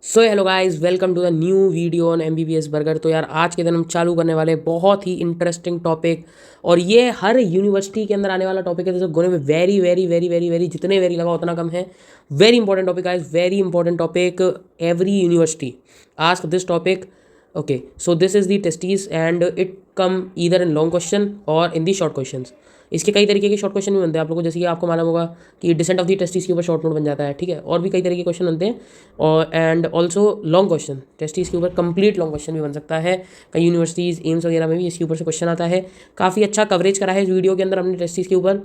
So hello guys, welcome to the new video on MBBS burger. तो यार आज के दिन हम चालू करने वाले बहुत ही इंटरेस्टिंग टॉपिक, और ये हर यूनिवर्सिटी के अंदर आने वाला टॉपिक है। तो गोने में very very very very very जितने वेरी लगा उतना कम है। Very important topic guys, very important topic. Every university ask this topic. Okay, so this is the testes and it come either in long question और in the short question. इसके कई तरीके के शॉर्ट क्वेश्चन भी बनते हैं आप लोगों को, जैसे कि आपको मालूम होगा कि डिसेंट ऑफ दी टेस्टीज के ऊपर शॉर्ट नोट बन जाता है, ठीक है। और भी कई तरीके के क्वेश्चन बनते हैं, और and also long question testes के ऊपर कंप्लीट लॉन्ग क्वेश्चन भी बन सकता है। कई यूनिवर्सिटीज़ एम्स वगैरह में भी इसके ऊपर से क्वेश्चन आता है। काफ़ी अच्छा कवरेज करा है इस वीडियो के अंदर हमने टेस्टीज के ऊपर,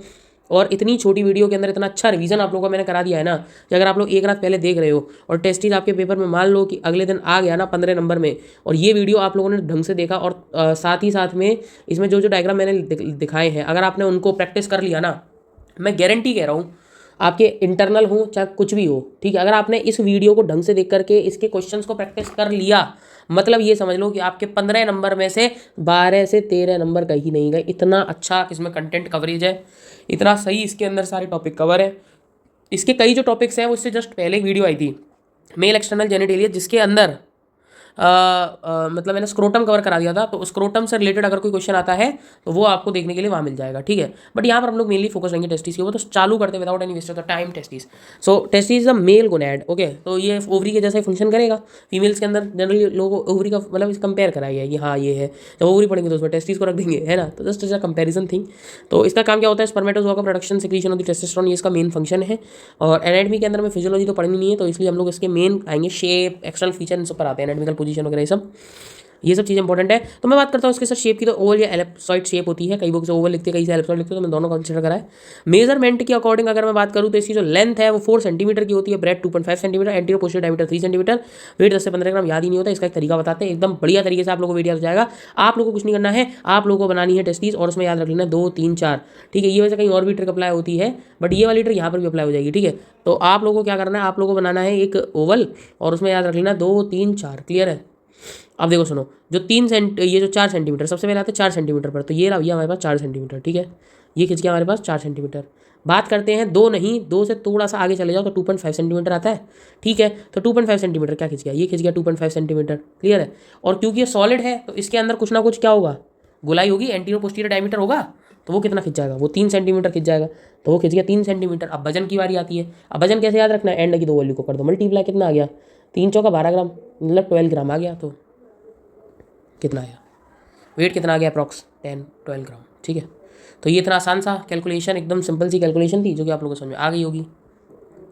और इतनी छोटी वीडियो के अंदर इतना अच्छा रिवीजन आप लोगों को मैंने करा दिया है ना, कि अगर आप लोग एक रात पहले देख रहे हो और टेस्टीज आपके पेपर में मान लो कि अगले दिन आ गया ना 15 नंबर में, और ये वीडियो आप लोगों ने ढंग से देखा, और साथ ही साथ में इसमें जो जो डायग्राम मैंने दिखाए हैं अगर आपने उनको प्रैक्टिस कर लिया ना, मैं गारंटी कह रहा हूँ आपके इंटरनल हो चाहे कुछ भी हो, ठीक है, अगर आपने इस वीडियो को ढंग से देख करके इसके क्वेश्चंस को प्रैक्टिस कर लिया, मतलब ये समझ लो कि आपके 15 नंबर में से 12 से 13 नंबर कहीं नहीं गए। इतना अच्छा इसमें कंटेंट कवरेज है, इतना सही इसके अंदर सारे टॉपिक कवर है। इसके कई जो टॉपिक्स हैं वो इससे जस्ट पहले एक वीडियो आई थी, मेल एक्सटर्नल जेनिटेलिया, जिसके अंदर मतलब मैंने स्क्रोटम कवर करा दिया था। तो स्क्रोटम से रिलेटेड अगर कोई क्वेश्चन आता है तो वो आपको देखने के लिए वहाँ मिल जाएगा, ठीक है। बट यहाँ पर हम लोग मेनली फोकस रहेंगे टेस्टिस के ऊपर। तो चालू करते without any waste of the time testis. So testis is a male gonad, okay. तो ये ओवरी के जैसा फंक्शन करेगा। फीमेल्स के अंदर जनरली लोगों को ओवरी का मतलब कंपेयर कराया है कि हाँ ये है, जब ओवरी पढ़ेंगे तो उसमें टेस्टिस को रख देंगे, है ना। तो just is a comparison thing. तो इसका काम क्या होता है, स्पर्मेटोजोआ का production secretion of the testosterone, ये इसका मेन फंक्शन है। और एनाटॉमी के अंदर में फिजियोलॉजी तो पढ़नी नहीं है, तो इसलिए हम लोग इसके मेन आएंगे शेप, एक्सटर्नल फीचर, इन सब पर आते हैं, एनाटॉमिकल पोजीशन वगैरह ये सब चीज़ इंपॉर्टेंट है। तो मैं बात करता हूँ इसके साथ शेप की। तो ओवल या एलिप्सॉइड शेप होती है, कई बुक से ओवल लिखते हैं, कई से एलिप्सॉइड लिखते हैं, तो मैं दोनों कंसिडर करा है। मेजरमेंट के अकॉर्डिंग अगर मैं बात करूँ तो इसकी जो लेंथ है वो 4 सेंटीमीटर की होती है, breadth 2.5 centimetre, anterior posterior diameter 3 centimetre, weight 10 से 15 ग्राम। याद ही नहीं होता, इसका एक तरीका बताते हैं, एकदम बढ़िया तरीके से आप लोगों को वेट याद हो जाएगा। आप लोगों को कुछ नहीं करना है, आप लोगों को बनानी है टेस्टीज, और उसमें याद रख लेना 2 3 4, ठीक है। ये वैसे कहीं और भी ट्रिक अप्लाई होती है, बट ये वाली ट्रिक यहाँ पर भी अप्लाई हो जाएगी, ठीक है। तो आप लोगों को क्या करना है, आप लोगों को बनाना है एक ओवल, और उसमें याद रख लेना 2 3 4, क्लियर है। अब देखो सुनो, जो ये जो 4 सेंटीमीटर सबसे पहले आते हैं 4 सेंटीमीटर पर, तो ये रहा भैया हमारे पास 4 सेंटीमीटर, ठीक है। ये खिंच गया हमारे पास 4 सेंटीमीटर। बात करते हैं 2 नहीं, 2 से थोड़ा सा आगे चले जाओ तो 2.5 सेंटीमीटर आता है, ठीक है। तो 2.5 सेंटीमीटर क्या खिंच गया, ये खिंच गया 2.5 सेंटीमीटर, क्लियर है। और क्योंकि ये सॉलिड है तो इसके अंदर कुछ ना कुछ क्या होगा, गोलाई होगी, एंटीरियर पोस्टीरियर डायमीटर होगा, तो वो कितना खिंच जाएगा, वो 3 सेंटीमीटर खिंच जाएगा। तो वो खिंच गया 3 सेंटीमीटर। अब वजन की बारी आती है। अब वजन कैसे याद रखना है, एंड की 2 वैल्यू को कर दो मल्टीप्लाई, कितना आ गया 3 चौका 12 ग्राम, मतलब 12 ग्राम आ गया। तो कितना आया, वेट कितना आ गया, अप्रॉक्स 10-12 ग्राम, ठीक है। तो ये इतना आसान सा कैलकुलेशन, एकदम सिंपल सी कैलकुलेशन थी, जो कि आप लोगों को समझ में आ गई होगी।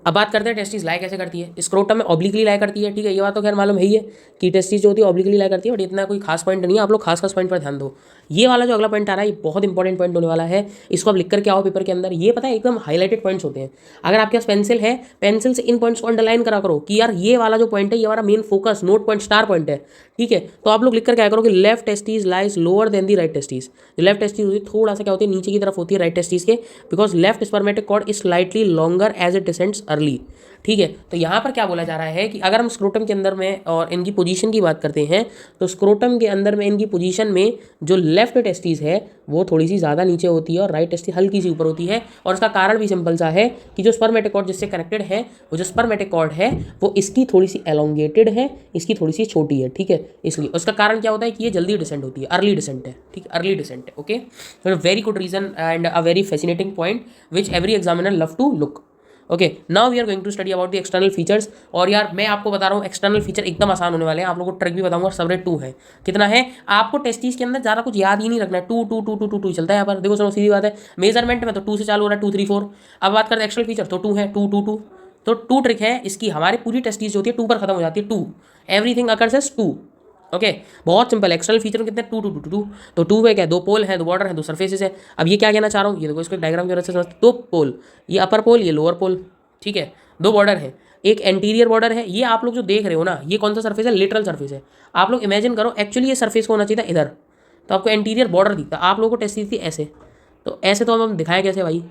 अब बात करते हैं टेस्टिस लाई कैसे करती है। स्क्रोटम में ऑब्लिकली लाई करती है, ठीक है। ये बात तो खैर मालूम है ही है कि टेस्टिस जो होती है ऑब्लिकली लाई करती है, बट इतना कोई खास पॉइंट नहीं है। आप लोग खास पॉइंट पर ध्यान दो। ये वाला जो अगला पॉइंट आ रहा है ये बहुत इंपॉर्टेंट पॉइंट होने वाला है। इसको आप लिख करके आओ पेपर के अंदर। ये पता है एकदम हाईलाइटेड पॉइंट्स होते हैं। अगर आपके पास पेंसिल है, पेंसिल से इन पॉइंट्स को अंडरलाइन करा करो कि यार ये वाला जो पॉइंट है ये हमारा main focus note point star point है, ठीक है। तो आप लोग लिख कर क्या करो कि left testis lies lower than the right testis. जो लेफ्ट टेस्टिस होती है थोड़ा सा क्या होती है, नीचे की तरफ होती है राइट टेस्टिस के, because left spermatic cord is slightly longer as it descends early, ठीक है। तो यहाँ पर क्या बोला जा रहा है कि अगर हम स्क्रोटम के अंदर में और इनकी पोजीशन की बात करते हैं, तो स्क्रोटम के अंदर में इनकी पोजीशन में जो लेफ्ट टेस्टिस है वो थोड़ी सी ज़्यादा नीचे होती है और राइट टेस्टिस हल्की सी ऊपर होती है। और इसका कारण भी सिंपल सा है कि जो स्पर्मेटिक कॉर्ड जिससे कनेक्टेड है, वो जो स्पर्मेटिक कॉर्ड है वो इसकी थोड़ी सी एलोंगेटेड है, इसकी थोड़ी सी छोटी है, ठीक है। इसलिए उसका कारण क्या होता है कि ये जल्दी डिसेंट होती है, अर्ली डिसेंट है, ठीक है, अर्ली डिसेंट है, okay. Very good reason and a very fascinating point which every examiner love to look. Okay, now we are going to study about the external features. और यार मैं आपको बता रहा हूँ एक्सटर्नल फीचर एकदम आसान होने वाले हैं। आप लोगों को ट्रिक भी बताऊंगा। सबरेट 2 है, कितना है आपको टेस्टिस के अंदर ज़्यादा कुछ याद ही नहीं रखना है। 2 2 2 2 2 2 चलता है यहाँ पर। देखो सुनो, सीधी बात है, मेजरमेंट में तो 2 से चालू हो रहा है, 2 3 4। अब बात करते हैं एक्सटर्नल फीचर, तो 2 है, 2 2 2। तो 2 ट्रिक है इसकी, हमारी पूरी टेस्टिस जो होती है 2 पर खत्म हो जाती है। 2 एवरीथिंग अकर्स एज 2, ओके। बहुत सिंपल। एक्सटर्नल फीचर में कितने 2 2 2 2। तो 2 में क्या, 2 पोल है, 2 बॉर्डर है, 2 सर्फेसेस है। अब ये क्या कहना चाह रहा हूँ, ये देखो इसको डायग्राम की वजह से समझते, 2 पोल, ये अपर पोल, ये लोअर पोल, ठीक है। 2 बॉर्डर है, एक एंटीरियर बॉर्डर है। ये आप लोग जो देख रहे हो ना, ये कौन सा सर्फेस है, लिटरल सर्फेस है। आप लोग इमेजिन करो एक्चुअली ये सर्फेस को होना चाहिए था इधर, तो आपको एंटीरियर बॉर्डर दिखता। आप लोगों को टेस्ट थी ऐसे, तो ऐसे तो हम दिखाएं कैसे भाई,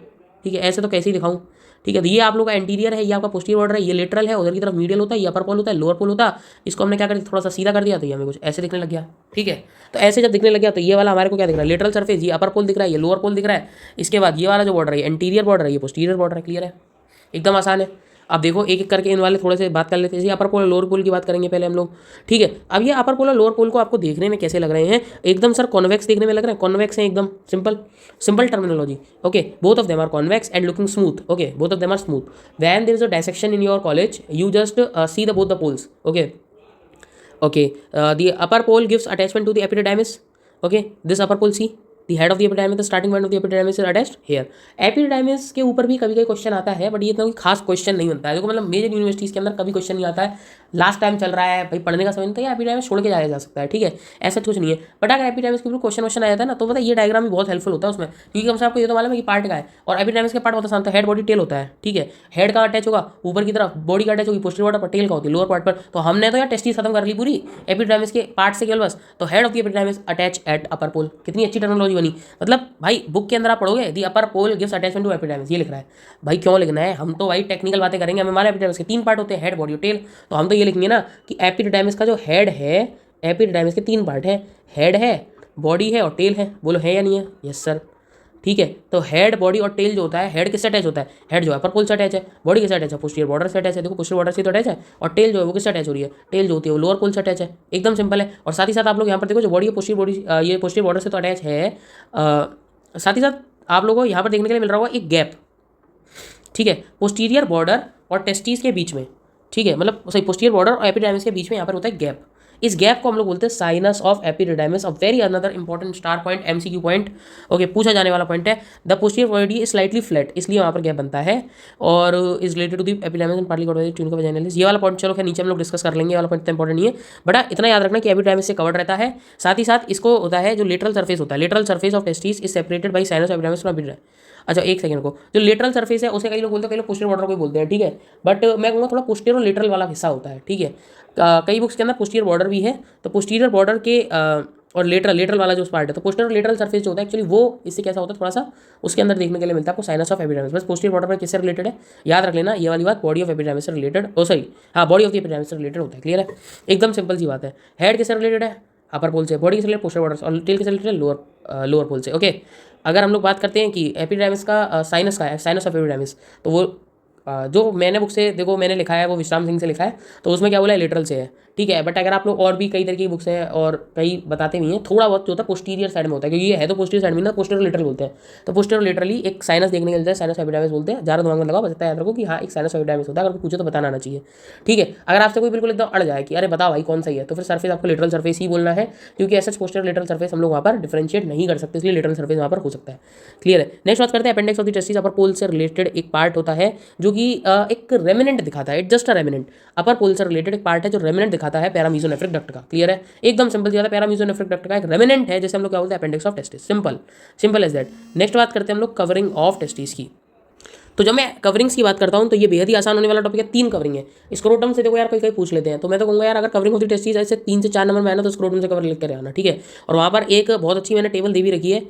ठीक है, ऐसे तो कैसे ही दिखाऊं, ठीक है। तो ये आप लोग का एंटीरियर है, ये आपका पोस्टीरियर बॉर्डर है, ये लेटरल है, उधर की तरफ मीडियल होता है, ये अपर पोल होता है, लोअर पोल होता है। इसको हमने क्या कर दिया, थोड़ा सा सीधा कर दिया, तो ये हमें कुछ ऐसे दिखने लग गया, ठीक है। तो ऐसे जब दिखने लग गया तो ये वाला हमारे को क्या दिख रहा है, लेटरल सर्फेस, ये अपर पोल दिख रहा है, ये लोअर पोल दिख रहा है। इसके बाद ये वाला जो बॉर्डर है एंटीरियर बॉर्डर है, ये पोस्टीरियर बॉर्डर है, क्लियर है, एकदम आसान है। अब देखो एक एक करके इन वाले थोड़े से बात कर लेते हैं। जैसे अपर पोल लोअर पोल की बात करेंगे पहले हम लोग, ठीक है। अब ये अपर पोल और लोअर पोल को आपको देखने में कैसे लग रहे हैं, एकदम सर कॉन्वेक्स देखने में लग रहे हैं, कॉन्वेक्स हैं एकदम, simple simple terminology, okay. Both of them are convex and looking smooth, okay, both of them are smooth. When there is a dissection in your college you just see the both the poles, okay. Okay, the upper pole gives attachment to the epididymis. Okay, this upper pole, see the head of the epididymis, the starting point of the epididymis is attached here. epididymis के ऊपर भी कभी कभी question आता है, but ये इतना कोई खास क्वेश्चन नहीं होता है। देखो मतलब मेजर यूनिवर्सिटीज़ के अंदर कभी क्वेश्चन नहीं आता है, लास्ट टाइम चल रहा है भाई, पढ़ने का समय नहीं था, एपिडायमिस छोड़ के जाया जा सकता है, ठीक है, ऐसा कुछ नहीं है। बट अगर एपिडायमिस के ऊपर क्वेश्चन आ जाता है ना, तो पता है ये डायग्राम भी बहुत हेल्पफुल होता है उसमें, क्योंकि कम से आपको ये तो मालूम है कि पार्ट का है, और एपिडायमिस के पार्ट बहुत आसान, तो हेड बॉडी टेल होता है, ठीक है। हेड का अटैच होगा ऊपर की तरफ, बॉडी का अटैच होगी पोस्टीरियर पार्ट पर, टेल का होती है लोअर पार्ट पर। तो हमने तो यार टेस्टिस खत्म कर ली पूरी एपिडायमिस के पार्ट से केवल बस। तो head of the epididymis attach at upper pole, कितनी अच्छी टर्मिनोलॉजी बनी। मतलब भाई बुक के अंदर आप पढ़ोगे दी अपर पोल गिव्स अटैचमेंट टू एपिडायमिस, ये लिख रहा है भाई, क्यों लिखना है, हम तो भाई टेक्निकल बातें करेंगे। हमें हमारे एपिडायमिस के 3 पार्ट होते हैं, हेड बॉडी और टेल, तो हम तो ये लिखेंगे ना कि एपिडायमिस का जो हेड है, एपिडायमिस के 3 पार्ट है, हेड है, बॉडी है और टेल है। बोलो है या नहीं है, यस सर, ठीक है। तो हेड बॉडी और टेल जो होता है, हेड किससे अटैच होता है, हेड जो है अपर पोल से अटैच है, बॉडी किससे अटैच है, पोस्टीरियर बॉर्डर से अटैच है, देखो पोस्टीरियर बॉर्डर से तो अटैच है, और टेल जो है वो किससे अटैच हो रही है, टेल जो होती है वो लोअर पोल से अटैच है, एकदम सिंपल है। और साथ ही साथ आप लोग यहाँ पर देखो जो बॉडी है पोस्टीरियर बॉडी, ये पोस्टीरियर बॉर्डर से तो अटैच है, साथ ही साथ आप लोगों को यहाँ पर देखने के लिए मिल रहा होगा एक गैप, ठीक है, पोस्टीरियर बॉर्डर और टेस्टिस के बीच में, ठीक है, मतलब सही पोस्टीरियर बॉर्डर और एपिडायमिस के बीच में यहाँ पर होता है गैप। इस गैप को हम लोग बोलते हैं sinus of epididymis. A very another important star point, MCQ point, okay, पूछा जाने वाला पॉइंट है। The posterior body is slightly flat, इसलिए वहाँ पर गैप बनता है, और is related to the epididymis and partly covered by tunica vaginalis. ये वाला पॉइंट चलो खैर नीचे हम लोग डिस्कस कर लेंगे, ये वाला पॉइंट इतना इंपॉर्टेंट नहीं है, बट इतना याद रखना कि एपिडायमिस से कवर्ड रहता है। साथ ही साथ इसको होता है जो लेटरल सर्फेस होता है, lateral surface of testis is separated by sinus of epididymis from epididymis. अच्छा एक सेकंड को, जो लेटरल सरफेस है उसे कई लोग बोलते हैं, कई लोग पोस्टीरियर बॉर्डर को बोलते हैं, ठीक है, बट मैं कहूँगा थोड़ा पोस्टीरियर और लेटरल वाला हिस्सा होता है, ठीक है। कई बुक्स के अंदर पोस्टीरियर बॉर्डर भी है, तो पोस्टीरियर बॉर्डर के और लेटरल वाला जो पार्ट है, तो पोस्टीरियर और लेटरल सरफेस जो होता है एक्चुअली वो इससे कैसा होता है थोड़ा सा उसके अंदर देखने के लिए मिलता है आपको साइनस ऑफ एपिडायमिस। बस पोस्टीरियर बॉर्डर पर किससे रिलेटेड है याद रख लेना, ये वाली बात बॉडी ऑफ एपिडायमिस से रिलेटेड, ओ सॉरी हाँ बॉडी ऑफ द एपिडायमिस से रिलेटेड होता है, क्लियर है, एकदम सिंपल सी बात है। हेड किससे रिलेटेड है, अपर पोल से, बॉडी किससे रिलेटेड पोस्टीरियर बॉर्डर, और टेल किससे रिलेटेड लोअर पोल से, ओके। अगर हम लोग बात करते हैं कि एपिडायमिस का साइनस का है, साइनस ऑफ एपिडायमिस, तो वो जो मैंने बुक से देखो मैंने लिखा है वो विश्राम सिंह से लिखा है, तो उसमें क्या बोला है लेटरल से है, ठीक है। बट अगर आप लोग और भी कई तरह की बुक्स हैं और कई बताते भी हैं, थोड़ा बहुत जो होता है पोस्टीरियर साइड में होता है, क्योंकि ये है तो पोस्टीरियर साइड में ना, पोस्टीरियर लेटरल बोलते हैं, तो पोस्टीरियर लेटरली एक साइनस देखने को मिलता है, साइनस एपिडायमिस बोलते हैं। ज़्यादा दिमाग में लगाओ, बस इतना याद रखो कि हाँ एक साइनस एपिडायमिस होता है, अगर पूछो तो बताना आना चाहिए, ठीक है। अगर आपसे कोई बिल्कुल एकदम अड़ जाए कि अरे बताओ भाई कौन सही है, तो फिर सर्फेस आपको लेटरल सर्फेस ही बोलना है, क्योंकि ऐसा पोस्टीरियर लेटरल सर्फेस हम लोग वहाँ पर डिफरेंशिएट नहीं कर सकते, इसलिए लेटरल सर्फेस वहाँ पर हो सकता है, क्लियर है। नेक्स्ट बात करते हैं अपेंडिक्स ऑफ द टेस्टिस। अपर पोल से रिलेटेड एक पार्ट होता है जो कि एक रेमिनेंट दिखाता है, इट जस्ट अ रेमिनेंट। अपर पोल से रिलेटेड एक पार्ट है जो रेमिनेंट दिखाता है पैरामीजोनेफ्रिक डक्ट का, क्लियर है, एकदम सिंपल सी बात है। पैरामीजोनेफ्रिक डक्ट का एक रेमिनेंट है, जैसे हम लोग क्या बोलते हैं appendix of testis, simple simple as that. Next बात करते हैं हम लोग कवरिंग ऑफ टेस्टिस की। तो जब मैं कवरिंग्स की बात करता हूं तो ये बेहद ही आसान होने वाला टॉपिक है। 3 कवरिंग है, स्क्रोटम से देखो यार कोई पूछ लेते हैं, तो मैं तो कहूँगा यार अगर कवरिंग होती टेस्टिस ऐसे 3 से 4 नंबर में आना तो स्क्रोटम से कवर लिख कर आना, ठीक है। और वहाँ पर एक बहुत अच्छी मैंने टेबल दे भी रखी है,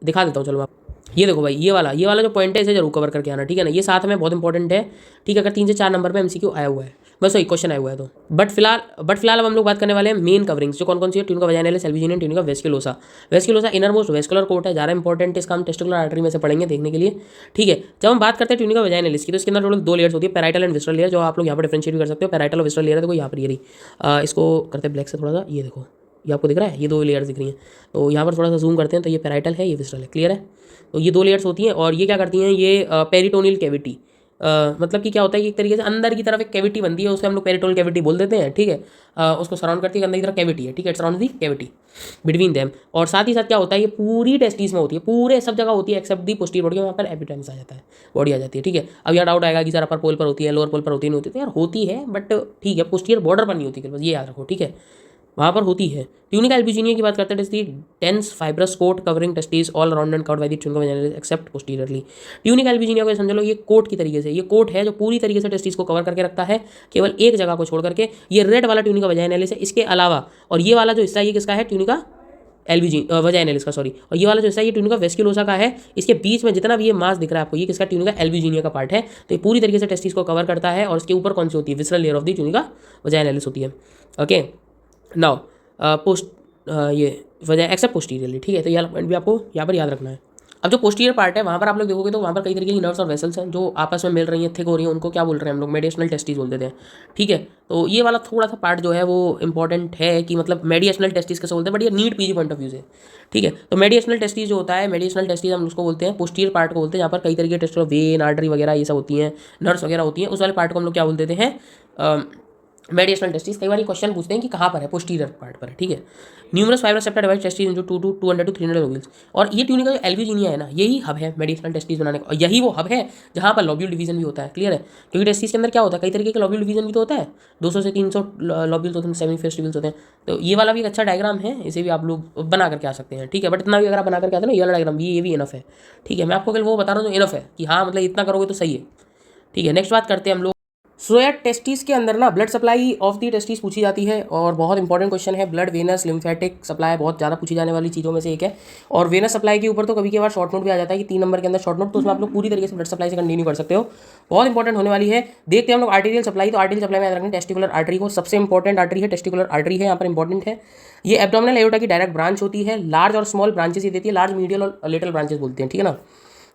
दिखा देता हूँ चलो आप, ये देखो भाई ये वाला जो पॉइंट है इसे जरूर कवर करके आना, ठीक है ना, ये साथ में बहुत इंपॉर्टेंट है, ठीक है। अगर 3 से 4 नंबर पे एमसीक्यू आया हुआ है, बस वही क्वेश्चन आया हुआ है तो। बट फिलहाल अब हम लोग बात करने वाले हैं मेन कवरिंग्स, जो कौन कौन सी है, tunica vaginalis, albuginea, tunica vasculosa. Vasculosa inner most vascular coat है, ज़्यादा इंपॉर्टेंट है, इसका हम टेस्टिकुलर आर्टरी में से पढ़ेंगे देखने के लिए, ठीक है। जब हम बात करते हैं ट्यूनिका वैजाइनालिस की, तो इसके अंदर टोटल 2 लेयर्स होती है, पैराइटल एंड विस्ट्रल लेयर, जो आप लोग यहाँ पर डिफरेंशिएट भी कर सकते हो। पैराइटल और विस्ट्रल लेयर है, देखो यहाँ पर ये रही, इसको करते हैं ब्लैक से थोड़ा सा, ये देखो ये आपको दिख रहा है, ये 2 लेयर्स दिख रही हैं, तो यहाँ पर थोड़ा सा जूम करते हैं, तो ये पैराइटल है, ये विस्ट्रल है, क्लियर है। तो ये 2 लेयर्स होती हैं, और ये क्या करती हैं, ये पेरिटोनियल कैविटी, मतलब कि क्या होता है कि एक तरीके से अंदर की तरफ एक कैविटी बनती है, उसे हम लोग पेरिटोनियल कैविटी बोल देते हैं, ठीक है। उसको सराउंड करती है, अंदर की तरफ कैविटी है, ठीक है, surround the cavity between them. और साथ ही साथ क्या होता है, ये पूरी टेस्टिस में होती है, पूरे सब जगह होती है एक्सेप्ट दी पोस्टीरियर बॉडी, वहाँ पर एपिडायमिस आ जाता है, बॉडी आ जाती है, ठीक है। अब यहाँ डाउट आएगा कि सर अपर पोल पर होती है, लोअर पोल पर होती नहीं होती, तो यार होती है, बट ठीक है पोस्टीरियर बॉर्डर पर नहीं होती, बस ये याद रखो, ठीक है, वहाँ पर होती है। ट्यूनिका एल्बुजिनिया की बात करते हैं, the dense fibrous coat covering testis all around and covered by the tunica vaginalis except posteriorly. Tunica albuginea को समझ लो ये कोट की तरीके से, ये कोट है जो पूरी तरीके से टेस्टिस को कवर करके रखता है, केवल एक जगह को छोड़ करके। ये रेड वाला ट्यूनिका वैजाइनालिस है, इसके अलावा और ये वाला जो हिस्सा ये किसका है, ट्यूनिका वैजाइनालिस का, सॉरी, और ये वाला जो हिस्सा ये ट्यूनिका वेस्कुलोसा का है, इसके बीच में जितना भी ये मास दिख रहा है आपको, ये किसका, ट्यूनिका एल्बुजिनिया का पार्ट है। तो ये पूरी तरीके से टेस्टिस को कवर करता है, और इसके ऊपर कौन सी होती है, visceral layer of the tunica vaginalis होती है, ओके। नाउ ये वजह एक्सेप्ट पोस्टीरियरली, ठीक है, तो ये पॉइंट भी आपको यहाँ पर याद रखना है, अब जो पोस्टीरियर पार्ट है वहाँ पर आप लोग देखोगे तो वहाँ पर कई तरीके की नर्व्स और वेसल्स हैं जो आपस में मिल रही हैं, थिक हो रही हैं, उनको क्या बोल रहे हैं हम लोग, मेडिएशनल टेस्टिस बोल देते हैं। ठीक है, तो ये वाला थोड़ा सा पार्ट जो है वो इंपॉर्टेंट है कि मतलब मेडिएशनल टेस्टिस कैसे बोलते हैं, बट ये NEET PG point of view से। ठीक है, तो मेडिएशनल टेस्टिस जो होता है, मेडिएशनल टेस्टिस हम उसको बोलते हैं, पोस्टीरियर पार्ट को बोलते हैं, जहाँ पर कई तरीके के टेस्ट वेन, आर्टरी वगैरह ये सब होती हैं, नर्व्स वगैरह होती हैं, उस वाले पार्ट को हम लोग क्या बोल देते हैं, मेडिएशनल टेस्टिस। कई बार ये क्वेश्चन पूछते हैं कि कहाँ पर है, पोस्टीरियर पार्ट पर है। ठीक है, numerous fibre septa divide testis जो 200 to 300 लोब्यूल्स, और ये ट्यूनिका जो एल्ब्यूजिनिया है ना, यही हब है मेडिएशनल टेस्टिस बनाने का, और यही वो हब है जहाँ पर लॉब्यूल डिवीजन भी होता है। क्लियर है, क्योंकि टेस्टिस के अंदर क्या होता है, कई तरीके के लॉब्यूल डिवीजन भी तो होता है, 200 से 300 लॉब्यूल्स होते हैं, सेमी फेस्टिवल्स होते हैं। तो ये वाला भी एक अच्छा डायग्राम है, इसे भी आप लोग बना करके आ सकते हैं। ठीक है, बट इतना भी अगर आप बना करके आते हैं ना, ये वाला डायग्राम भी, ये भी इनफ है। ठीक है, मैं आपको कल वो बता रहा हूँ, इनफ है कि हाँ मतलब इतना करोगे तो सही है। ठीक है, नेक्स्ट बात करते हैं हम लोग। सो यार टेस्टिस के अंदर ना blood supply of the testis पूछी जाती है, और बहुत इंपॉर्टेंट क्वेश्चन है। ब्लड वेनस लिम्फेटिक सप्लाई बहुत ज़्यादा पूछी जाने वाली चीज़ों में से एक है। और वेनस सप्लाई के ऊपर तो कभी कभार शॉर्ट नोट भी आ जाता है कि 3 नंबर के अंदर शॉर्ट नोट, तो उसमें आप लोग पूरी तरीके से ब्लड सप्लाई से कंटिन्यू कर सकते हो, बहुत इंपॉर्टेंट होने वाली है। देखते हैं हम लोग आर्टेरियल सप्लाई। तो आर्टेरियल सप्लाई में याद रखना टेस्टिकुलर आर्टरी को, सबसे इंपॉर्टेंट आर्टरी है टेस्टिकुलर आर्टरी है, यहाँ पर इंपॉर्टेंट है। ये एब्डोमिनल एओर्टा की डायरेक्ट ब्रांच होती है, लार्ज और स्मॉल ब्रांचेस ये देती है, लार्ज मीडियल और लिटिल ब्रांचेस बोलते हैं। ठीक है ना।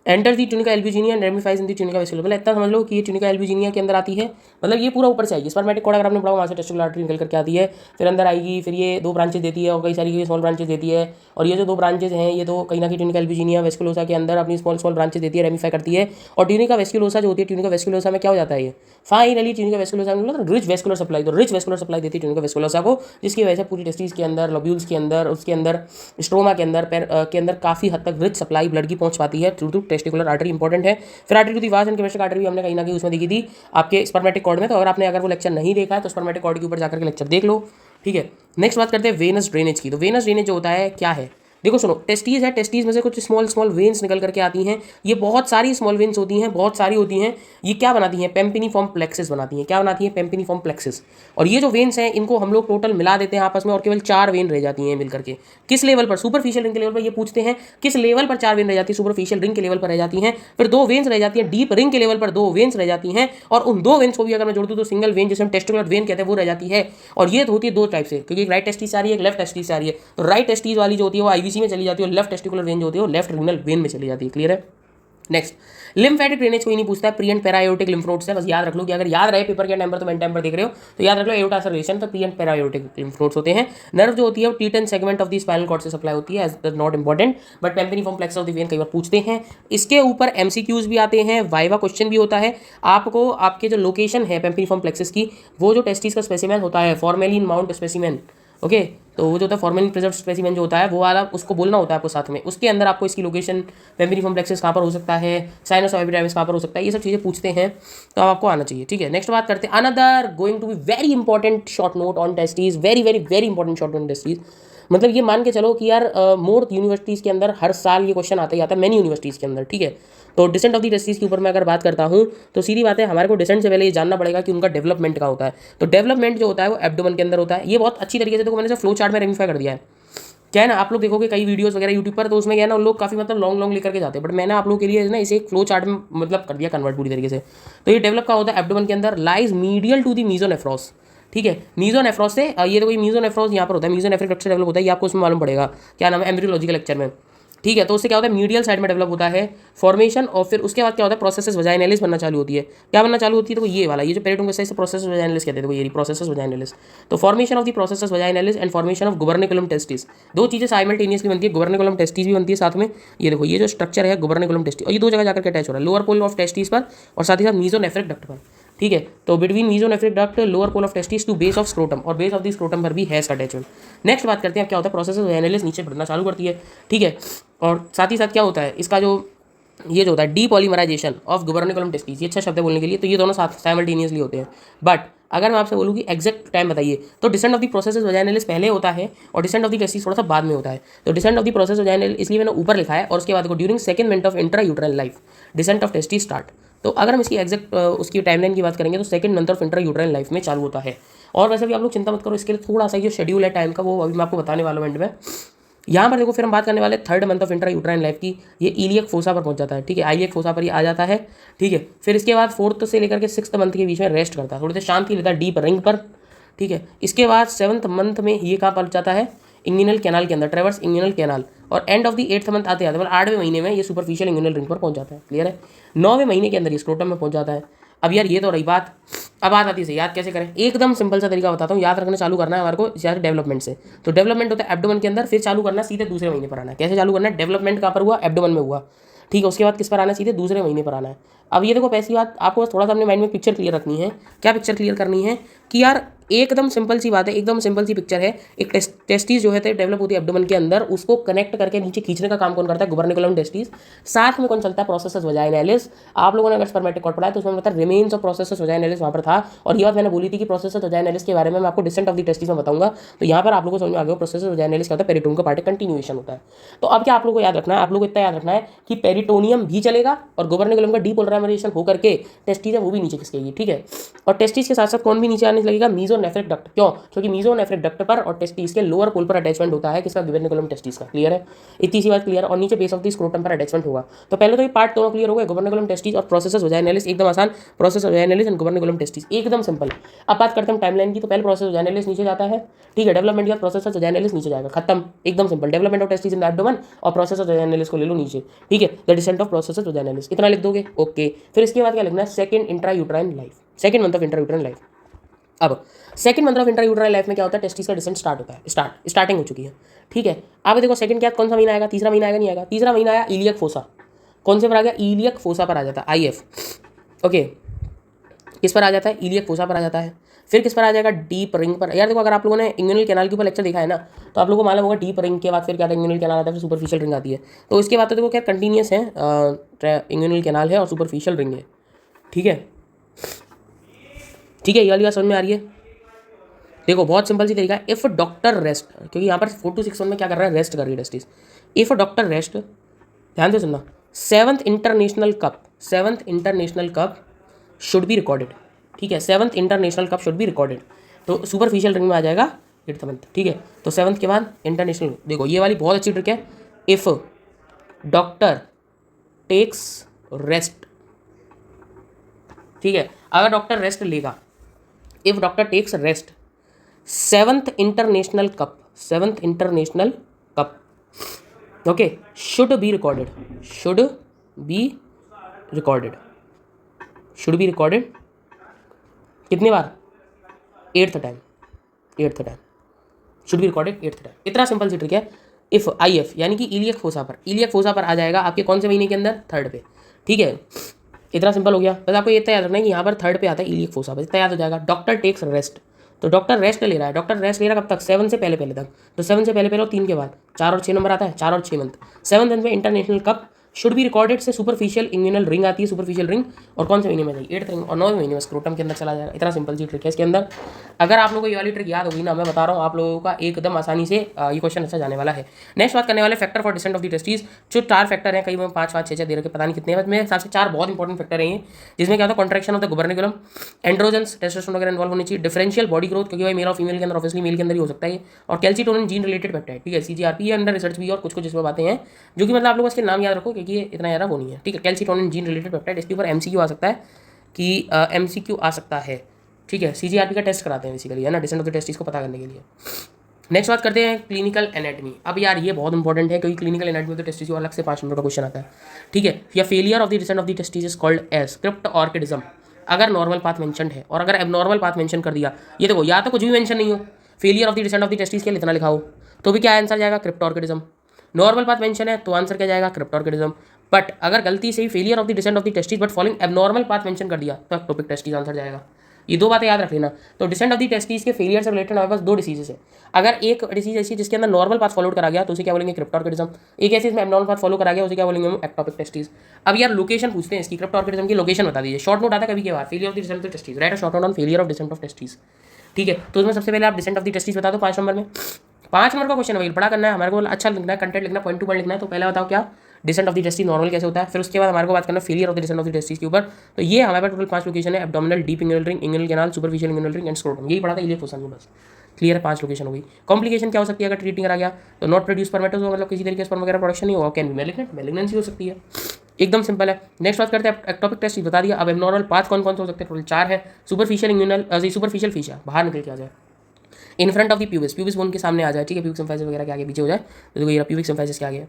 Enter the tunica albuginea and ramifies in the tunica vascular, मतलब इतना समझ लो कि ये ट्यूनिका एल्ब्यूजिनिया के अंदर आती है, मतलब ये पूरा ऊपर से आएगी। स्पर्मेटिक कॉर्ड अगर आपने पढ़ा वहाँ से टेस्टिकुलर आर्टरी निकल करके आती है, फिर अंदर आएगी, फिर ये 2 ब्रांचेस देती है और कई सारी स्मॉल ब्रांचेस देती है। और ये जो 2 ब्रांचेस हैं ये तो कहीं ना कहीं ट्यूनिका एल्ब्यूजिनिया वेस्कुलोसा के अंदर अपनी स्मॉल ब्रांचेस देती है, रेमिफाई करती है। और ट्यूनिका वेस्कुलोसा जो होती है, ट्यूनिका वेस्कुलोसा में क्या हो जाता है, ये फाइनली ट्यूनिका वेस्कुलोसा में रिच वेस्कुलर सप्लाई, तो रिच वेस्कुलर सप्लाई देती है ट्यूनिका वेस्कुलोसा को, जिसकी वजह से पूरी टेस्टिस के अंदर, लोब्यूल्स के अंदर, उसके अंदर स्ट्रोमा के अंदर, के अंदर काफ़ी हद तक रिच सप्लाई ब्लड की पहुंच पाती है through to testicular artery. Important है। फिर artery to the vas and cremasteric artery भी हमने कहीं ना कहीं उसमें देखी थी आपके स्पर्मेटिक कॉर्ड में, तो अगर वो लेक्चर नहीं देखा है तो स्पर्मेटिक कॉर्ड के ऊपर जाकर के लेक्चर देख लो। ठीक है, नेक्स्ट बात करते हैं वेनस ड्रेनेज की। तो वेनस ड्रेनेज जो होता है क्या है, देखो सुनो, टेस्टीज है, टेस्टीज में से कुछ स्मॉल वेन्स निकल करके आती हैं, ये बहुत सारी स्मॉल वेन्स होती हैं, बहुत सारी होती हैं। ये क्या बनाती हैं, पेम्पिनिफॉर्म प्लेक्सिस बनाती हैं। क्या बनाती हैं, पेम्पिनिफॉर्म प्लेक्सिस। और ये जो वेन्स हैं इनको हम लोग टोटल मिला देते हैं आपस में, और केवल 4 वेन रह जाती हैं मिलकर के। किस लेवल पर, सुपरफिशियल रिंग के लेवल पर। ये पूछते हैं किस लेवल पर 4 वेन रह जाती है, सुपरफिशियल रिंग के लेवल पर रह जाती हैं। फिर 2 वेन्स रह जाती हैं डीप रिंग के लेवल पर, 2 वेन्स रह जाती हैं, और उन 2 वेन्स को भी अगर मैं जोड़ दूँ तो सिंगल वेन, जिसे हम टेस्टिकुलर वेन कहते हैं, वो रह जाती है। और ये होती है 2 टाइप से, क्योंकि एक राइट टेस्टिस आ रही है, एक लेफ्ट टेस्टिस आ रही है। तो राइट टेस्टिस वाली जो होती है वो आईवीसी में चली जाती है, और लेफ्ट टेस्टिकुलर वेन जो होती है वो लेफ्ट रीनल वेन में चली जाती है। क्लियर है। नेक्स्ट, लिम्फेटिक ड्रेनेज कोई नहीं पूछता है, pre and paraaortic lymph nodes है, बस याद रख लो कि अगर याद रहे पेपर के टाइम पर, तो मेन टाइम पर देख रहे हो तो याद रख लो एओर्टा से रिलेशन, तो pre and paraaortic lymph nodes होते हैं। नर्व जो होती है वो T ten segment of the spinal cord से सप्लाई होती है, as not important, but pampiniform plexus of the vein कई बार पूछते हैं। इसके ऊपर एमसीक्यूज भी आते हैं, वाइवा क्वेश्चन भी होता है आपको। आपके जो लोकेशन है पेम्पिनिफॉर्म प्लेक्सस की, वो जो टेस्टिस का स्पेसिमेन होता है, फॉर्मेलिन माउंट स्पेसिमेन, ओके, तो वो जो होता है फॉर्मेलिन प्रिजर्व स्पेसिमेन जो होता है, वो वाला उसको बोलना होता है आपको साथ में। उसके अंदर आपको इसकी लोकेशन, पेम्पिनिफॉर्म प्लेक्सस कहाँ पर हो सकता है, साइनस ऑफ एपिडाइमिस कहाँ पर हो सकता है, ये सब चीज़ें पूछते हैं, तो आपको आना चाहिए। ठीक है, नेक्स्ट बात करते हैं, another going to be very important short note on testis, very very very important short note on testis. मतलब ये मान के चलो कि यार मोर यूनिवर्सिटीज़ के अंदर हर साल ये क्वेश्चन आता ही आता है, मैनी यूनिवर्सिटीज़ के अंदर। ठीक है, तो डिसेंट ऑफ दी टेस्टिस के ऊपर मैं अगर बात करता हूँ तो सीधी बात है, हमारे को डिसेंट से पहले ये जानना पड़ेगा कि उनका डेवलपमेंट का होता है। तो डेवलपमेंट जो होता है वो एब्डोमेन के अंदर होता है। ये बहुत अच्छी तरीके से देखो मैंने फ्लो चार्ट में रेमिफाई कर दिया है। क्या है ना, आप लोग देखोगे कई वीडियोस वगैरह यूट्यूब पर, तो उसमें क्या है ना, लोग काफ़ी मतलब लॉन्ग लेकर के जाते हैं, बट मैंने आप लोगों के लिए ना इसे एक फ्लो चार्ट में मतलब कर दिया कन्वर्ट पूरी तरीके से। तो ये डेवलप का होता है एब्डोमेन के अंदर, लाइज मीडियल टू दी मीजोनेफ्रॉस। ठीक है, मीजोनेफ्रॉस से ये तो कोई मीजोनेफ्रॉस यहाँ पर होता है, मीजोनेफ्रिक स्ट्रक्चर डेवलप होता है, ये आपको उसमें मालूम पड़ेगा, क्या नाम है, एम्ब्रियोलॉजी के लेक्चर में। ठीक है, तो उससे क्या होता है, मीडियल साइड में डेवलप होता है फॉर्मेशन, और फिर उसके बाद क्या होता है, प्रोसेसेस वजाइनलिस बनना चालू होती है। क्या बनना चालू होती है, तो ये वाला, ये जो पेरिटोम वेसाइस से प्रोसेसेस वजाइनलिस कहते हैं, तो ये प्रोसेसेस वजाइनलिस। तो formation of the processus vaginalis and formation of gubernaculum testis, 2 चीज़ें साइमल्टेनियसली बनती है, गुबर्निकुलम टेस्टिस भी बनती है साथ में। ये देखो, ये जो स्ट्रक्चर है गुबर्निकुलम टेस्टिस, और ये 2 जगह जाकर अटैच हो रहा है, लोअर पोल ऑफ टेस्टिस पर और साथ ही साथ मीजोनेफ्रिक डक्ट पर। ठीक है, तो between mesonephric duct, lower pole of testis to base of scrotum, और बेस ऑफ द स्क्रोटम पर भी है इसका अटैचमेंट। नेक्स्ट बात करते हैं क्या होता है, प्रोसेसेस वजाइनलिस नीचे बढ़ना चालू करती है। ठीक है, और साथ ही साथ क्या होता है, इसका जो ये जो होता है डीपॉलीमराइजेशन ऑफ गुबर्निकुलम टेस्टिस, ये अच्छा शब्द है बोलने के लिए, तो ये दोनों साथ साइमल्टेनियसली होते हैं। बट अगर मैं आपसे बोलूँ कि एग्जैक्ट टाइम बताइए, तो डिसेंट ऑफ द प्रोसेस वजाइनलिस पहले होता है और डिसेंट ऑफ द टेस्टिस थोड़ा सा बाद में होता है। तो डिसेंट ऑफ द प्रोसेस वजाइनलिस इसलिए मैंने ऊपर लिखा है, और उसके बाद देखो during second month of intra uterine life descent of testis start. तो अगर हम इसकी एग्जैक्ट उसकी टाइमलाइन की बात करेंगे तो second month of intra uterine life में चालू होता है। और वैसे भी आप लोग चिंता मत करो, इसके लिए थोड़ा सा जो शेड्यूल है टाइम का वो अभी मैं आपको बताने वाला हूँ एंड में। यहाँ पर देखो फिर हम बात करने वाले third month of intra uterine life की, ये इलियक फोसा पर पहुंच जाता है। ठीक है, आइलियक फोसा पर ये आ जाता है। ठीक है, फिर इसके बाद 4th से लेकर के 6th मंथ के बीच में रेस्ट करता है, थोड़ी देर शांति लेता है डीप रिंग पर। ठीक है, इसके बाद 7th मंथ में ये कहाँ पहुंच जाता है, इंग्यूनल कैनाल के अंदर, ट्रेवर्स इंग्यूनल कैनाल, और end of the 8th month आते आते मतलब 8वें महीने में ये सुपरफिशियल इंग्यूनल रिंग पर पहुंच जाता है। क्लियर है। 9वें महीने के अंदर ये स्क्रोटम में पहुंच जाता है। अब यार ये तो रही बात। अब बात आती है याद कैसे करें। एकदम सिंपल सा तरीका बताता हूँ, याद रखना चालू करना है हमारे को यार डेवलपमेंट से। तो डेवलपमेंट होता है एब्डोमेन के अंदर, फिर चालू करना सीधे दूसरे महीने पर आना है। कैसे चालू करना है, डेवलपमेंट कहाँ पर हुआ, एब्डोमेन में हुआ, ठीक है। उसके बाद किस पर आना है, सीधे दूसरे महीने पर आना है। अब ये देखो पहली बात आपको बस थोड़ा सा अपने माइंड में पिक्चर क्लियर रखनी है। क्या पिक्चर क्लियर करनी है कि यार एकदम सिंपल सी बात है, एकदम सिंपल सी पिक्चर है। एक टेस्टिस जो है डेवलप होती है एब्डोमेन के अंदर, उसको कनेक्ट करके नीचे खींचने का काम कौन करता है, गुबर्निकुलम टेस्टिस। साथ में कौन चलता है, प्रोसेसस वजाइनालिस। आप लोगों ने अगर स्पर्मेटिक कॉर्ड पढ़ा है तो उसमें मतलब रिमेन्स ऑफ प्रोसेसस वजाइनालिस वहाँ पर था। और ये बात मैंने बोली थी कि प्रोसेसस वजाइनालिस के बारे में मैं आपको डिसेंट ऑफ द टेस्टिस में बताऊंगा। तो यहाँ पर आप लोगों को समझ में आ गया प्रोसेसस वजाइनालिस क्या होता है, पेरिटोनियम का पार्ट कंटिन्यूएशन होता है। तो अब क्या आप लोगों को याद रखना है, आप लोगों को इतना याद रखना है कि पेरिटोनियम भी चलेगा और गुबर्निकुलम का डीपोलराइजेशन होकर के टेस्टिस है वो भी नीचे खिसकेगी, ठीक है। और टेस्टिस के साथ साथ कौन भी नीचे आने लगेगा, मीजोनेफ्रिक डक्ट। क्यों, क्योंकि मीजोनेफ्रिक डक्ट पर और टेस्टिस के लोअर पोल पर अटैचमेंट होता है किसका, गुबर्निकुलम टेस्टिस का। क्लियर है, इतनी सी बात क्लियर। और नीचे बेस ऑफ द स्क्रोटम पर अटैचमेंट होगा। तो पहले तो ये पार्ट दोनों क्लियर हो गए, गुबर्निकुलम टेस्टिस और प्रोसेसस वजाइनालिस। एकदम आसान, प्रोसेसस वजाइनालिस एंड गुबर्निकुलम टेस्टिस, एकदम सिंपल। अब बात करते हैं टाइमलाइन की। तो पहले प्रोसेसस वजाइनालिस नीचे जाता है, ठीक है। डेवलपमेंट के बाद प्रोसेसस वजाइनालिस नीचे जाएगा, खत्म, एकदम simple. Development of testis in the abdomen और प्रोसेसस वजाइनालिस को ले लो नीचे, ठीक है। The descent of processes vaginalis, इतना लिख दोगे, ओके। फिर इसके बाद क्या लिखना है, second intrauterine life, second month of intrauterine life. अब second month of intrauterine life में क्या होता है, टेस्टिस का डिसेंट स्टार्ट होता है, स्टार्टिंग हो चुकी है, ठीक है। अब देखो सेकंड के बाद कौन सा महीना आएगा, तीसरा महीना आएगा, नहीं आएगा। तीसरा महीना आया इलियक फोसा, कौन से पर आ गया, इलियक फोसा पर आ जाता है, IF, ओके। किस पर आ जाता है, इलियक फोसा पर आ जाता है। फिर किस पर आ जाएगा, डीप रिंग पर। यार देखो अगर आप लोगों ने इंग्यूनल कैनाल के ऊपर लेक्चर देखा है ना, तो आप लोगों को मालूम होगा डीप रिंग के बाद फिर क्या आता है, इंग्यूनल कैनाल आता है, फिर सुपरफिशियल रिंग आती है। तो इसके बाद तो देखो क्या कंटिन्यूस है, इंग्यूनल कैनाल है और सुपरफिशियल रिंग है, ठीक है, ठीक है। ये वाली बात समझ में आ रही है। देखो बहुत सिंपल सी तरीका है, इफ डॉक्टर रेस्ट, क्योंकि यहाँ पर 4 to 6 में क्या कर रहा है, रेस्ट कर रही है टेस्टिस। इफ डॉक्टर रेस्ट, ध्यान से सुनना, 7th international cup, 7th international cup should be recorded, ठीक है। 7th international cup should be recorded. तो सुपरफिशियल रिंग में आ जाएगा 8th मंथ, ठीक है। तो 7th के बाद इंटरनेशनल। देखो ये वाली बहुत अच्छी ट्रिक है, इफ डॉक्टर टेक्स रेस्ट, ठीक है। अगर डॉक्टर रेस्ट लेगा, if doctor takes rest, 7th international cup, 7th international cup, okay, should be recorded, should be recorded, should be recorded कितनी बार, 8th time, 8th time should be recorded, 8th time. इतना simple सी trick है। If IF यानी कि iliac fossa पर, iliac fossa पर आ जाएगा आपके कौन से महीने के अंदर, 3rd पे, ठीक है। इतना सिंपल हो गया। बस आपको ये इतना याद रखना है कि यहाँ पर 3rd पे आता है इलियक फोसा, बस इतना याद हो जाएगा। डॉक्टर टेक्स रेस्ट, तो डॉक्टर रेस्ट ले रहा है, डॉक्टर रेस्ट ले रहा है कब तक, 7 से पहले पहले तक। तो 7 से पहले पहले और 3 के बाद 4 और 6 नंबर आता है, 4 और 6 मंथ। 7th मंथ में international cup should be recorded से सुपरफिशियल इंग्यूनल रिंग आती है, सुपरफिशियल रिंग, और कौन से महीने में जाएगी, 8th रिंग, और 9वें महीने में स्क्रोटम के अंदर चला जाएगा। इतना सिंपल सी ट्रिक है इसके अंदर। अगर आप लोगों को ये वाली ट्रिक याद होगी ना, मैं बता रहा हूँ आप लोगों का एकदम आसानी से ये क्वेश्चन अच्छा जाने वाला है। नेक्स्ट बात करने वाले factor for decent of the testis. जो 4 फैक्टर हैं, कई 5 5 6 6 दे रखे, पता नहीं कितने, मेरे हिसाब से 4 बहुत इंपॉर्टेंट फैक्टर हैं ये, जिसमें क्या होता है, contraction of the gubernaculum, androgens, testosterone वगैरह इन्वॉल्व होनी चाहिए, डिफरेंशियल बॉडी ग्रोथ, क्योंकि भाई मेल और फीमेल के अंदर ऑब्वियसली मेल के अंदर ही हो सकता है ये, और कैल्सीटोनिन जीन रिलेटेड पेप्टाइड, ठीक है, CGRP अंडर रिसर्च भी, और कुछ कुछ इसमें बातें हैं जो कि मतलब आप लोग इसके नाम याद रखो, क्योंकि ये इतना याद वो नहीं है, ठीक है। कैल्सीटोनिन जीन रिलेटेड पेप्टाइड, इसके ऊपर MCQ आ सकता है कि MCQ आ सकता है, ठीक है। CGRP का टेस्ट कराते हैं बेसिकली, है ना, डिसेंट ऑफ द टेस्टिस को पता करने के लिए। नेक्स्ट बात करते हैं क्लिनिकल एनाटमी। अब यार ये बहुत इंपॉर्टेंट है, क्योंकि clinical anatomy of the testis अलग से 5 नंबर का क्वेश्चन आता है, ठीक है। या failure of the descent of the testis is called as cryptorchidism. अगर नॉर्मल पाथ मेंशन है और अगर एबनॉर्मल पाथ मेंशन कर दिया, ये देखो या तो कुछ भी मेंशन नहीं हो, failure of the descent of the testis के लिए इतना लिखा हो, तो भी क्या आंसर जाएगा, क्रिप्ट ऑर्किडिज्म। नॉर्मल पाथ मेंशन है तो आंसर क्या जाएगा, क्रिप्ट ऑर्किडिज्म। बट अगर गलती से ही failure of the descent of the testis but following abnormal path mention कर दिया, तो एक्टोपिक टेस्टिस आंसर जाएगा। ये 2 बातें याद रख लेना। तो डिसेंट ऑफ द टेस्टिस के फेलियर से रिलेटेड हमारे पास 2 डिसीजेस है। अगर एक डिसीज ऐसी जिसके अंदर नॉर्मल पाथ फॉलो करा गया तो उसे क्या बोलेंगे, क्रिप्ट ऑर्किडिज्म। एक ऐसी इसमें एबनॉर्मल पाथ फॉलो करा गया उसे क्या बोलेंगे हम, एक्टोपिक टेस्टिस। अब यार लोकेशन पूछते हैं इसकी, क्रिप्ट ऑर्किडिज्म की लोकेशन बता दीजिए। शॉर्ट नोट आता है कभी के बाद, failure of the descent of the testis, right, short note on failure of descent of testis, ठीक है। तो उसमें सबसे पहले आप डिसेंट ऑफ द टेस्टिस बता दो 5 नंबर में। 5 नंबर का क्वेश्चन है, बड़ा करना है हमारे को, अच्छा लिखना है, कंटेंट लिखना, पॉइंट टू पॉइंट लिखना है। तो पहले बताओ क्या decent of the testis normal कैसे होता है, फिर उसके बाद हमारे को बात करना है failure of the descent of the testis के ऊपर। तो ये हमारे पास टोटल 5 लोकेशन है, abdominal, deep inguinal ring, inguinal canal, superficial inguinal ring and scrotum. यही पढ़ा था इलियक फोसा में, बस क्लियर है, 5 लोकेशन हो गई। कॉम्प्लिकेशन क्या हो सकती है अगर ट्रीटिंग करा गया, तो नॉट प्रोड्यूस स्पर्मेटोजोआ, मतलब किसी तरीके स्पर्म वगैरह प्रोडक्शन नहीं होगा, कैन बी मैलिग्नेंट, मैलिग्नेंसी हो सकती है, एकदम सिंपल है। नेक्स्ट बात करते हैं एक्टोपिक टेस्ट, बता दिया। अब एबनॉर्मल पाथ कौन कौन से हो सकते हैं, टोटल 4 है। सुपरफिशियल इंग्यूनल, सुपरफिशियल फीशिया बाहर निकल के आ जाए, in front of the pubis bone के सामने आ जाए, ठीक है, प्यूबिक सिम्फाइसिस वगैरह के आगे पीछे हो जाए, तो देखो ये प्यूबिक सिम्फाइसिस के आगे।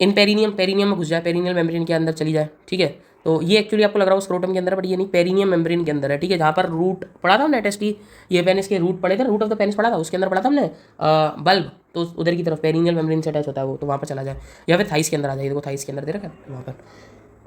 इन पेरिनियम में घुस जाए, पेरिनियल मेम्ब्रेन के अंदर चली जाए, ठीक है। तो ये एक्चुअली आपको लग रहा है स्क्रोटम के अंदर, बट ये नहीं, पेरिनियम मेम्ब्रेन के अंदर है, ठीक है, जहाँ पर रूट पढ़ा था हमने टेस्टी, ये पेनिस के रूट पढ़े थे, रूट ऑफ द पेनिस पढ़ा था, उसके अंदर पढ़ा था हमने बल्ब, तो उधर की तरफ पेरिनियल मेम्ब्रेन से अटैच होता है वो, तो वहाँ पर चला जाए, या फिर थाइस के अंदर आ जाए, देखो थाइस के अंदर दे रखा है वहाँ पर।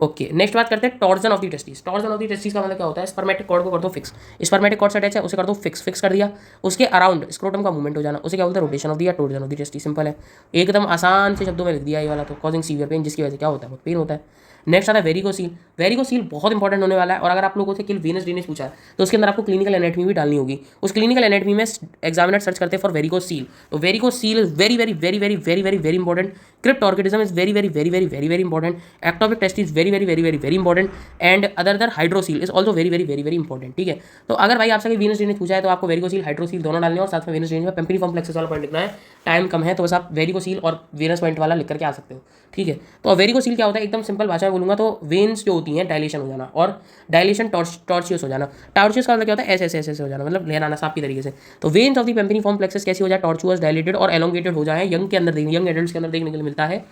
ओके, नेक्स्ट बात करते हैं torsion of the testis. Torsion of the testis का मतलब क्या होता है, स्पर्मेटिक कॉर्ड को कर दो फिक्स, स्पर्मेटिक कॉर्ड से अटैच है उसे कर दो फिक्स कर दिया, उसके अराउंड स्क्रोटम का मूवमेंट हो जाना, उसे क्या बोलते हैं, रोटेशन ऑफ द या torsion of the testis. Simple है, एकदम आसान से शब्दों में लिख दिया ये वाला, तो कॉजिंग सीवियर पेन, जिसकी वजह से क्या होता है, बहुत पेन होता है। नेक्स्ट आता है वेरिकोसील। वेरिकोसील बहुत इंपॉर्टेंट होने वाला है, और अगर आप लोगों से किल वीनस ड्रेनेज पूछा है तो उसके अंदर आपको क्लिनिकल एनाटमी भी डालनी होगी। उस क्लिनिकल एनाटमी में एग्जामिनर सर्च करते हैं फॉर वेरिकोसील, तो varicocele is very very very very very very very important. Cryptorchidism is very very very very very very important. Ectopic test is very very very very very important, and other hydrocele is also very very very very important, ठीक है। तो अगर भाई आपसे Venus drainage पूछा है तो आपको वेरिकोसील हाइड्रोसील दोनों डालने, और साथ में वीनस ड्रेनेज में पेम्पिनिफॉर्म प्लेक्सस वाला पॉइंट लिखना है। टाइम कम है तो बस आप वेरिकोसील और वीनस पॉइंट वाला लिख करके आ सकते हो, ठीक है। तो वेरिकोसील क्या होता है, एकदम सिंपल भाषा में बोलूंगा तो वेन्स जो होती हैं डायलेशन हो जाना, और डायलेशन टॉर्चियस हो जाना। टॉर्चियस का मतलब क्या होता है, ऐसे हो जाना, मतलब लहराना सांप की तरीके से। तो वेन्स ऑफ द पेम्पिनिफॉर्म प्लेक्सस कैसी हो जाए, टॉर्चुअस, डायलेटेड और एलोंगेटेड हो जाए। यंग के अंदर, यंग एडल्ट्स के अंदर देखने के लिए मिलता है,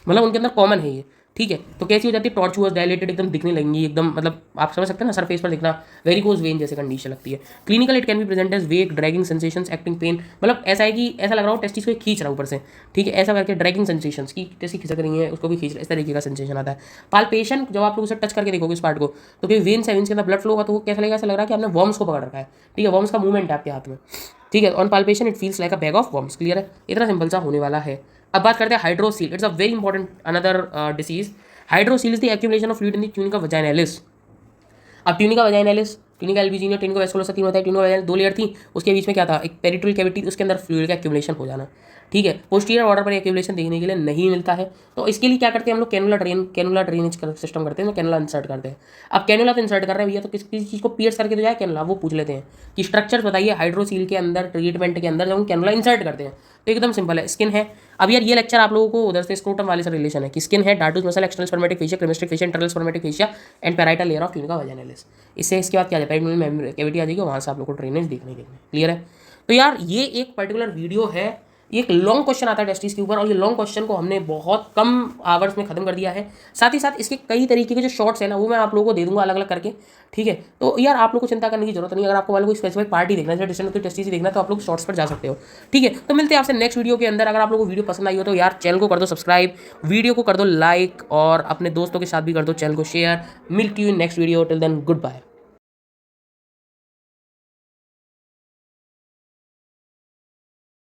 मतलब उनके अंदर कॉमन है ये, ठीक है। तो कैसी हो जाती है, टॉर्चुअस, डायलेटेड, एकदम दिखने लगेंगी, एकदम मतलब आप समझ सकते हैं ना, सरफेस पर दिखना, वेरिकोज वेन जैसे कंडीशन लगती है। Clinical it can be present as weak, dragging sensations, aching pain, मतलब ऐसा है कि ऐसा लग रहा हो टेस्टिस को खींच रहा है ऊपर से, ठीक है, ऐसा करके ड्रैगिंग सेंसेशंस की टेस्टी खिसक रही है, उसको भी खींच, इस तरीके का सेंसेशन आता है। पाल्पेशन, जब आप लोग उसे टच करके देखोगे इस पार्ट को, तो क्योंकि वेन्स है, वेन्स के अंदर ब्लड फ्लो होगा, तो वो कैसा लगेगा, ऐसा लग रहा है कि आपने वर्म्स को पकड़ रखा है, ठीक है, वर्म्स का मूवमेंट है आपके हाथ में, ठीक है। On palpation it feels like a bag of worms, clear है, इतना सिंपल सा होने वाला है। अब बात करते हैं hydrocele. It's a very important another disease. Hydrocele is the accumulation of fluid in the tunica vaginalis. अब tunica vaginalis, tunica albuginea, tunica vasculosa, तीन होता है। ट्यूनिका वजाइनालिस 2 लेयर थी, उसके बीच में क्या था, एक पेरिटोरल कैविटी, उसके अंदर फ्लूइड का एक्यूमुलेशन हो जाना, ठीक है। पोस्टीरियर ऑर्डर पर एक्यूमुलेशन देखने के लिए नहीं मिलता है, तो इसके लिए क्या करते हैं हम लोग, कैनुला ड्रेनेज सिस्टम करते हैं, तो कैनुला इंसर्ट करते हैं। अब कैनुला तो इंसर्ट कर रहे हैं भैया, तो किसी चीज़ को पियर्स करके तो जाए कैनुला, वो पूछ लेते हैं कि स्ट्रक्चर बताइए हाइड्रोसील के अंदर, ट्रीटमेंट के अंदर जब हम कैनुला इंसर्ट करते हैं, तो एकदम सिंपल है, स्किन है। अब यार ये लेक्चर आप लोगों को उधर से स्क्रोटम वाले से रिलेशन है कि स्किन है, dartos muscle, external spermatic fascia, cremasteric fascia, internal spermatic fascia and parietal layer of tunica vaginalis. इससे इसके बाद क्या आ जाए, पेरिटोनियल कैविटी आ जाएगी, वहाँ से आप लोग को ड्रेनेज देखने क्लियर है। तो यार ये एक पर्टिकुलर वीडियो है, एक लॉन्ग क्वेश्चन आता है टेस्टिस के ऊपर, और ये लॉन्ग क्वेश्चन को हमने बहुत कम आवर्स में खत्म कर दिया है। साथ ही साथ इसके कई तरीके के जो शॉर्ट्स है ना, वो मैं आप लोगों को दे दूंगा अलग अलग करके, ठीक है। तो यार आप लोग को चिंता करने की जरूरत नहीं, अगर आपको वालों को स्पेसिफिक पार्टी देखना है, जैसे टेस्टिस देखना है, तो आप लोग शॉर्ट्स पर जा सकते हो, ठीक है। तो मिलते हैं आपसे नेक्स्ट वीडियो के अंदर। अगर आप लोगों को वीडियो पसंद आई हो तो यार चैनल को कर दो सब्सक्राइब, वीडियो को कर दो लाइक, और अपने दोस्तों के साथ भी कर दो चैनल को शेयर। मिलती हूँ next video, till then good bye.